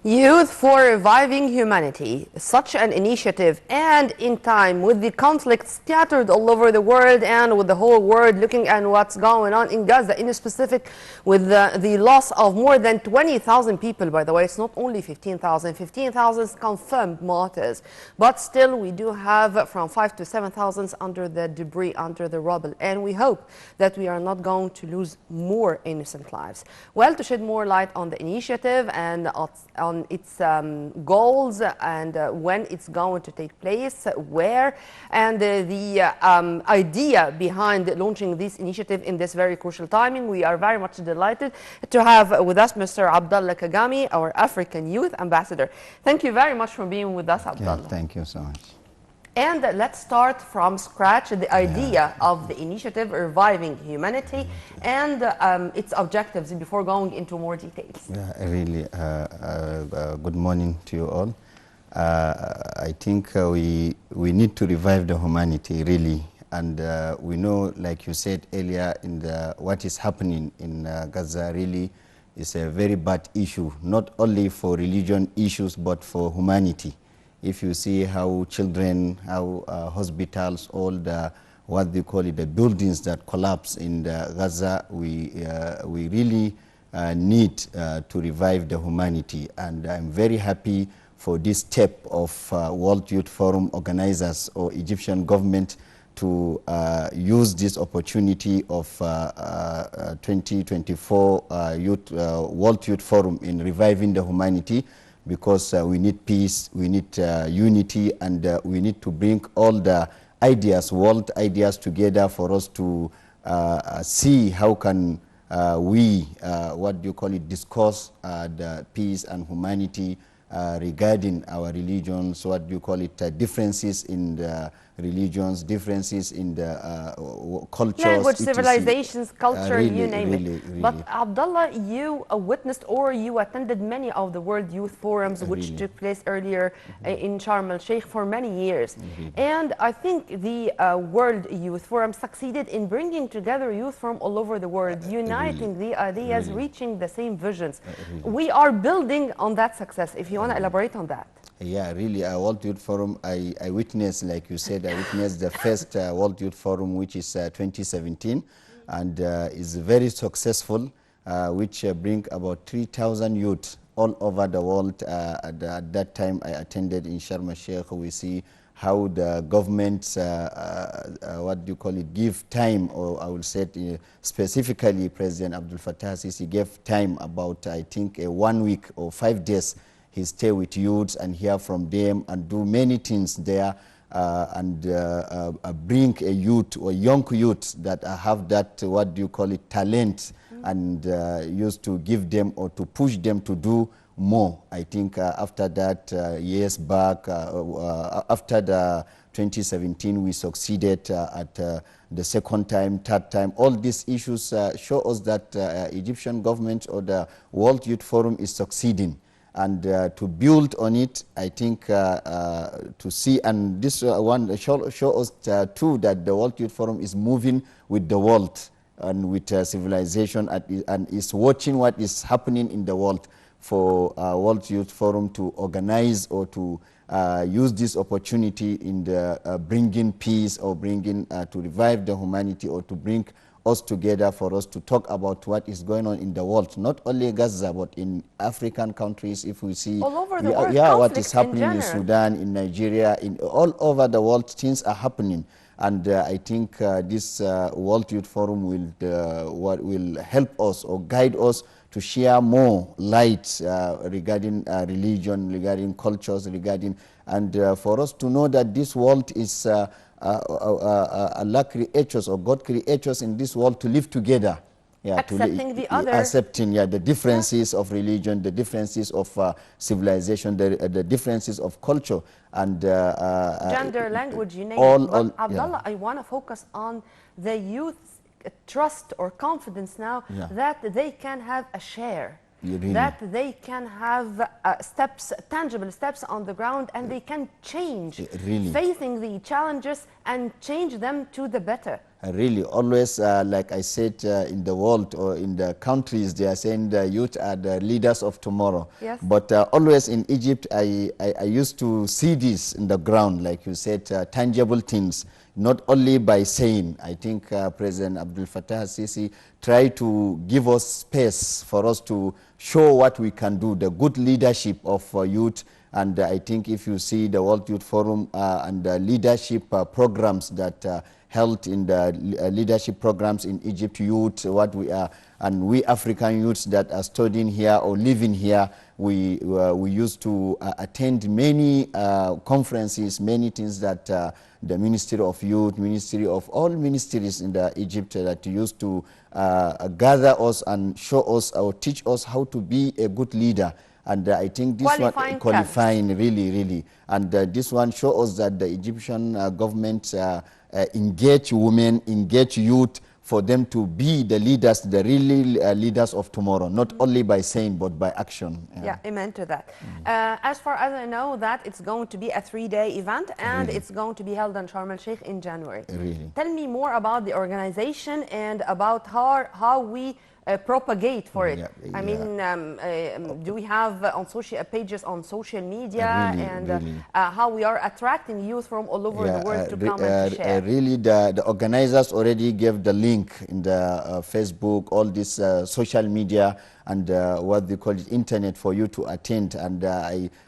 Youth for Reviving Humanity, such an initiative, and in time with the conflict scattered all over the world and with the whole world looking at what's going on in Gaza, in specific with the loss of more than 20,000 people, by the way. It's not only 15,000, 15,000 confirmed martyrs, but still we do have from 5 to 7,000 under the debris, under the rubble, and we hope that we are not going to lose more innocent lives. Well, to shed more light on the initiative and on its goals and when it's going to take place, where, and the idea behind launching this initiative in this very crucial timing. We are very much delighted to have with us Mr. Abdullah Kajama, our African Youth Ambassador. Thank you very much for being with us, Abdullah. Yeah, thank you so much. And let's start from scratch, the idea of the initiative Reviving Humanity and its objectives before going into more details. Yeah, really, good morning to you all. I think we need to revive the humanity, really. And we know, like you said earlier, what is happening in Gaza really is a very bad issue, not only for religion issues, but for humanity. If you see how children, how hospitals, all the, what they call it, the buildings that collapse in Gaza, we really need to revive the humanity. And I'm very happy for this step of World Youth Forum organizers or Egyptian government to use this opportunity of 2024 World Youth Forum in reviving the humanity, because we need peace, we need unity, and we need to bring all the ideas, world ideas together for us to see how can we, what do you call it, discuss the peace and humanity regarding our religions, what do you call it, differences in the religions, differences in the cultures, language, etc. civilizations, culture, really, you name really, it. really. But Abdullah, you witnessed or you attended many of the World Youth Forums which Really. took place earlier in Sharm el-Sheikh for many years. Really. And I think the World Youth Forum succeeded in bringing together youth from all over the world, uniting the ideas, Really. reaching the same visions. Really. We are building on that success. If you want to elaborate on that. Yeah, really, World Youth Forum, I witnessed, like you said, I witnessed the first World Youth Forum, which is 2017, and is very successful, which bring about 3,000 youth all over the world. At that time, I attended in Sharm el-Sheikh. We see how the government, what do you call it, give time, or I will say it, specifically President Abdul Fattah Sisi gave time about, I think, 1 week or 5 days. He stay with youths and hear from them and do many things there, and bring a youth or young youth that have that, what do you call it, talent, and used to give them or to push them to do more. I think after that, years back, after the 2017, we succeeded at the second time, third time. All these issues show us that Egyptian government or the World Youth Forum is succeeding. And to build on it, I think to see, and this one show us too that the World Youth Forum is moving with the world and with civilization, and is watching what is happening in the world for World Youth Forum to organize or to use this opportunity in the bringing peace or bringing to revive the humanity or to bring us together for us to talk about what is going on in the world, not only Gaza, but in African countries. If we see all over the world, what is happening in Sudan, in Nigeria, in all over the world, things are happening. And I think this World Youth Forum will help us or guide us to share more light regarding religion, regarding cultures, regarding, and for us to know that this world is Allah creatures or God creatures in this world to live together. Yeah, accepting the other. Accepting, yeah, the differences of religion, the differences of civilization, the differences of culture, and gender, language, you name it. But Abdullah, I want to focus on the youth's trust or confidence now that they can have a share Really. that they can have steps, tangible steps on the ground, and they can change, Really. facing the challenges and change them to the better. Really, always, like I said, in the world or in the countries, they are saying the youth are the leaders of tomorrow. Yes. But always in Egypt, I used to see this in the ground, like you said, tangible things, not only by saying. I think President Abdul Fattah al-Sisi tried to give us space for us to show what we can do, the good leadership of youth. And I think if you see the World Youth Forum and the leadership programs that held in the leadership programs in Egypt, youth, what we are, and we African youths that are studying here or living here, we used to attend many conferences, many things that the Ministry of Youth, Ministry of all ministries in the Egypt that used to gather us and show us or teach us how to be a good leader. And I think this qualifying really. And this one shows us that the Egyptian government engage women, engage youth for them to be the leaders, the really leaders of tomorrow, not only by saying but by action. Yeah, amen to that. As far as I know, that it's going to be a 3-day event, and it's going to be held in Sharm el-Sheikh in January. Really. Tell me more about the organization and about how we propagate for it. I mean, do we have on social pages on social media, and how we are attracting youth from all over the world to come and to share? Really, the organizers already gave the link in the Facebook, all this social media, and what they call it, internet, for you to attend. And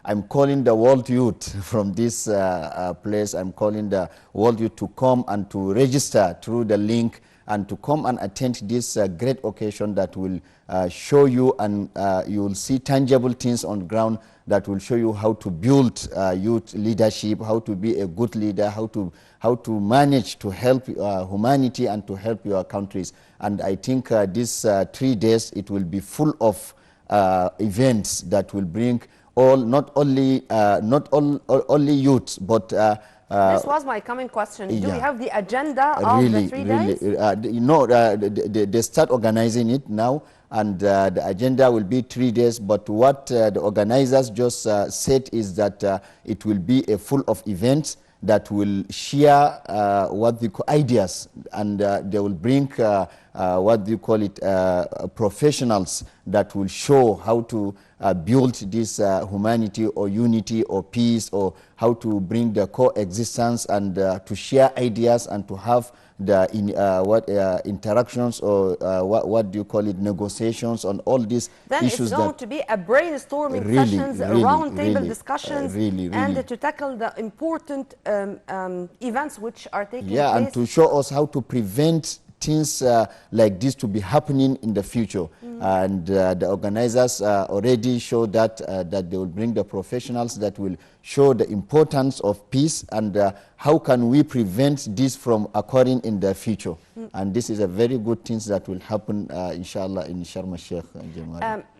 I'm calling the world youth from this place. I'm calling the world youth to come and to register through the link and to come and attend this great occasion that will show you, and you will see tangible things on the ground that will show you how to build youth leadership, how to be a good leader, how to manage to help humanity and to help your countries. And I think these 3 days, it will be full of events that will bring all, not only youth, but this was my coming question. Do we have the agenda of the 3 days? You know, they start organizing it now, and the agenda will be 3 days. But what the organizers just said is that it will be a full of events that will share what they call ideas, and they will bring what do you call it, professionals that will show how to build this humanity or unity or peace, or how to bring the coexistence, and to share ideas and to have the interactions, or what do you call it, negotiations on all these then issues. Then it's going to be a brainstorming sessions, round-table discussions, and to tackle the important events which are taking place. Yeah, and to show us how to prevent things like this to be happening in the future. And the organizers already show that they will bring the professionals that will show the importance of peace, and how can we prevent this from occurring in the future. And this is a very good thing that will happen, inshallah, in Sharm el-Sheikh.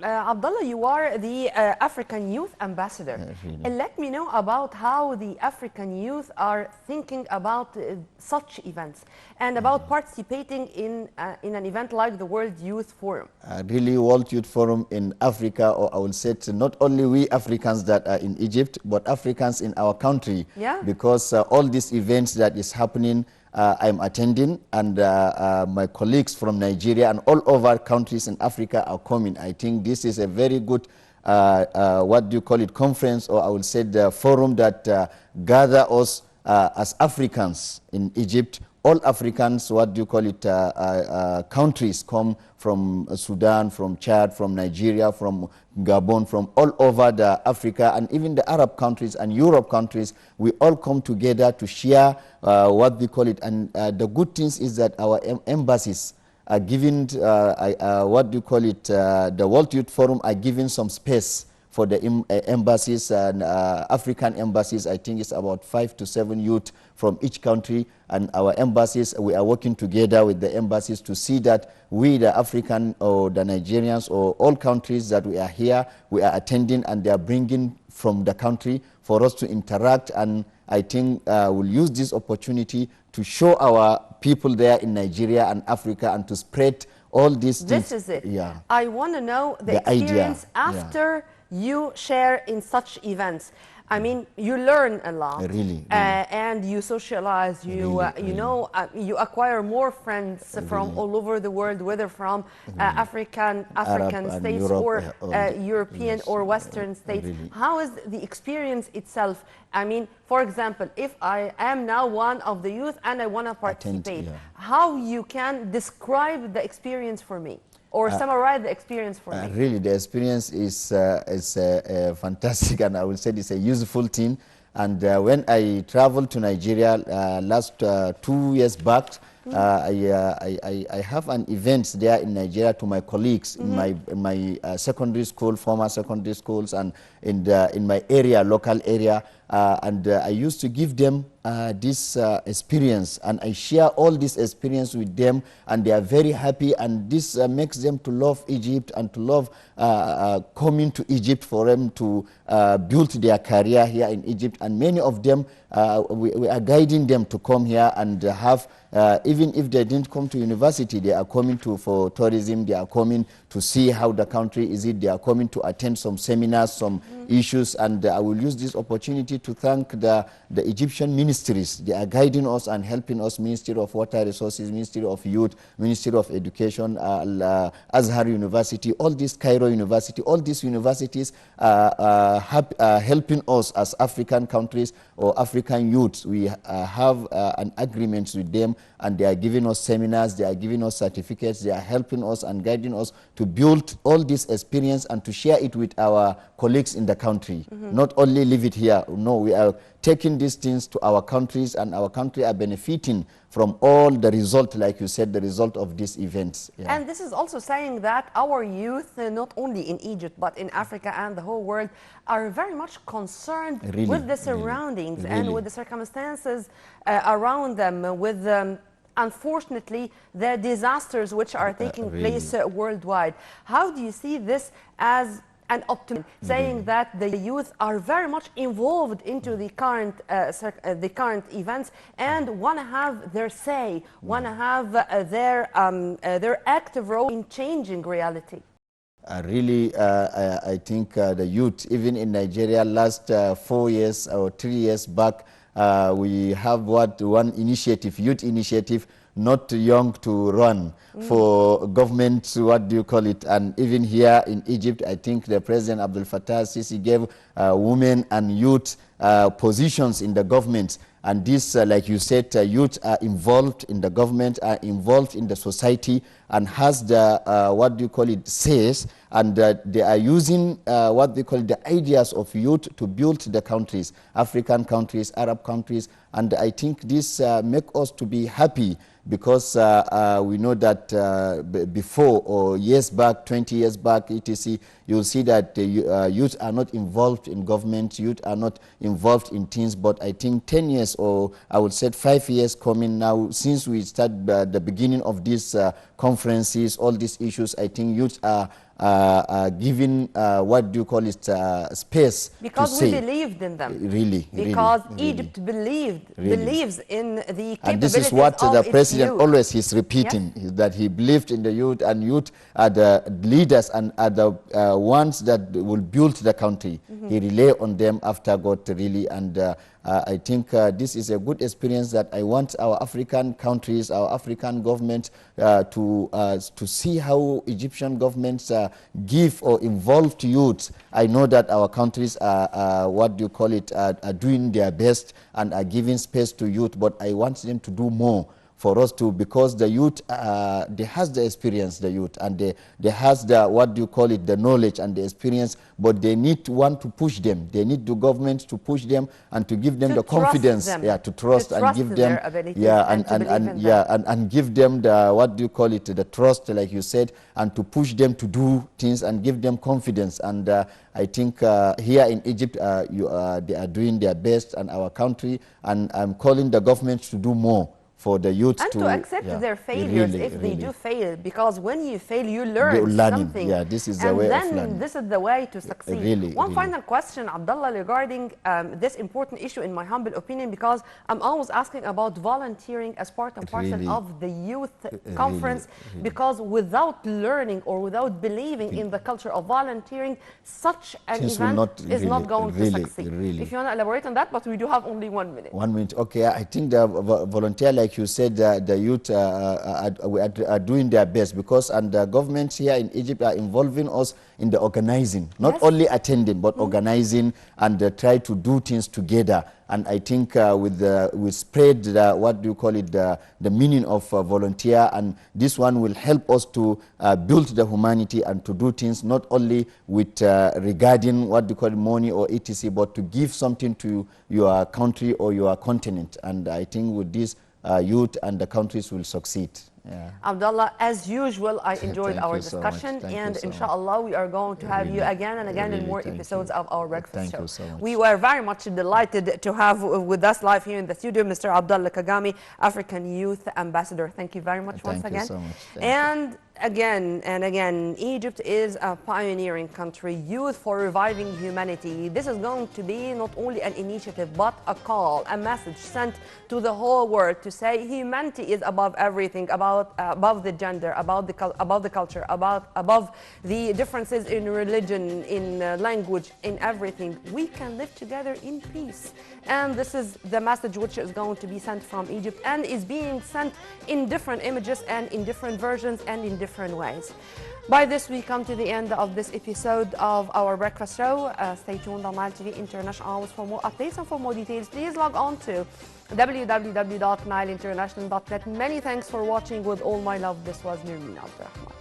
Abdullah, you are the African Youth Ambassador. And let me know about how the African youth are thinking about such events and about participating in an event like the World Youth Forum. Really, World Youth Forum in Africa, or I will say not only we Africans that are in Egypt, but Africans in our country. Yeah. Because all these events that is happening, I'm attending, and my colleagues from Nigeria and all over countries in Africa are coming. I think this is a very good, what do you call it, conference, or I would say the forum that gather us as Africans in Egypt. All Africans, what do you call it, countries come from Sudan, from Chad, from Nigeria, from Gabon, from all over the Africa, and even the Arab countries and Europe countries. We all come together to share what we call it. And the good things is that our embassies are giving, what do you call it, the World Youth Forum are giving some space for the embassies and African embassies. I think it's about 5 to 7 youth from each country, and our embassies, we are working together with the embassies to see that we, the African or the Nigerians or all countries that we are here, we are attending, and they are bringing from the country for us to interact. And I think we'll use this opportunity to show our people there in Nigeria and Africa, and to spread All these things. This is it. Yeah. I want to know the idea. experience Yeah. after you share in such events. I mean, you learn a lot, Really. and you socialize. You Really. you acquire more friends from all over the world, whether from African and states Europe, or European yes, or Western states. really. How is the experience itself? I mean, for example, if I am now one of the youth and I want to participate, yeah. how you can describe the experience for me? Or summarize the experience for me. Really, the experience is fantastic, and I will say it's a useful thing. And when I traveled to Nigeria last 2 years back, I have an event there in Nigeria to my colleagues in my secondary school, former secondary schools, and in my area, local area. And I used to give them this experience, and I share all this experience with them, and they are very happy, and this makes them to love Egypt and to love coming to Egypt for them to build their career here in Egypt. And many of them, we are guiding them to come here and have, even if they didn't come to university, they are coming for tourism, they are coming to see how the country is it, they are coming to attend some seminars, some issues, and I will use this opportunity to thank the Egyptian ministries. They are guiding us and helping us, Ministry of Water Resources, Ministry of Youth, Ministry of Education, Azhar University, all these Cairo University, all these universities helping us as African countries or African youths. We have an agreement with them, and they are giving us seminars, they are giving us certificates, they are helping us and guiding us to build all this experience and to share it with our colleagues in the country. Not only leave it here. No, we are taking these things to our countries, and our country are benefiting from all the result, like you said, the result of these events. Yeah. And this is also saying that our youth, not only in Egypt, but in Africa and the whole world, are very much concerned with the surroundings and with the circumstances around them, with unfortunately the disasters which are taking place worldwide. How do you see this as an optimism, saying that the youth are very much involved into the current events and want to have their say, want to have their active role in changing reality? Really, I think the youth, even in Nigeria, last 4 years or 3 years back, we have one initiative, youth initiative, not too young to run for government, what do you call it? And even here in Egypt, I think the President Abdullah Sisi gave women and youth positions in the government. And this, like you said, youth are involved in the government, are involved in the society, and has the, what do you call it, says, and they are using what they call the ideas of youth to build the countries, African countries, Arab countries. And I think this makes us to be happy, because we know that before, or years back, 20 years back, etc., you'll see that the youth are not involved in government, youth are not involved in things. But I think 10 years, or I would say 5 years coming now, since we started the beginning of these conferences, all these issues, I think youth are given, what do you call it, space because to we say. believed in them. Really. Because Egypt believes in the capabilities and this is what the president youth. always is repeating, that he believed in the youth, and youth are the leaders and are the ones that will build the country. He rely on them after God, really. And I think this is a good experience that I want our African countries, our African government to see how Egyptian governments give or involve youth. I know that our countries are what do you call it, are doing their best and are giving space to youth, but I want them to do more for us to, because the youth, they has the experience, the youth, and they has the, what do you call it, the knowledge and the experience, but they need one to push them. They need the government to push them and to give them the confidence, to trust and give them, and give them the, what do you call it, the trust, like you said, and to push them to do things and give them confidence. And I think here in Egypt, they are doing their best, and our country, and I'm calling the government to do more for the youth and to accept their failures if they do fail, because when you fail, you learn something. Yeah, this is the and way then of learning. This is the way to succeed. One final question, Abdullah, regarding this important issue, in my humble opinion, because I'm always asking about volunteering as part and parcel of the youth conference, because without learning or without believing in the culture of volunteering, such an event is not going to succeed. If you want to elaborate on that, but we do have only 1 minute. 1 minute, okay. I think the volunteer, like you said, the youth are doing their best, because the governments here in Egypt are involving us in the organizing, not only attending, but organizing and try to do things together. And I think we spread what do you call it, the meaning of volunteer, and this one will help us to build the humanity and to do things not only with regarding what do you call it, money or etc., but to give something to your country or your continent. And I think with this, youth and the countries will succeed. Yeah. Abdullah, as usual, I enjoyed our discussion, and inshallah we are going to have you again and again in more episodes of our breakfast show. So we were very much delighted to have with us live here in the studio Mr. Abdullah Kajama, African Youth Ambassador. Thank you very much once again. Thank you so much. And again and again, Egypt is a pioneering country, youth for reviving humanity. This is going to be not only an initiative, but a call, a message sent to the whole world to say humanity is above everything, above the gender, above the culture, above the differences in religion, in language, in everything. We can live together in peace. And this is the message which is going to be sent from Egypt and is being sent in different images and in different versions and in different ways. By this, we come to the end of this episode of our breakfast show. Stay tuned on Nile TV International always for more updates and for more details. Please log on to www.nileinternational.net. Many thanks for watching. With all my love, this was Nirmeen Abdurrahman.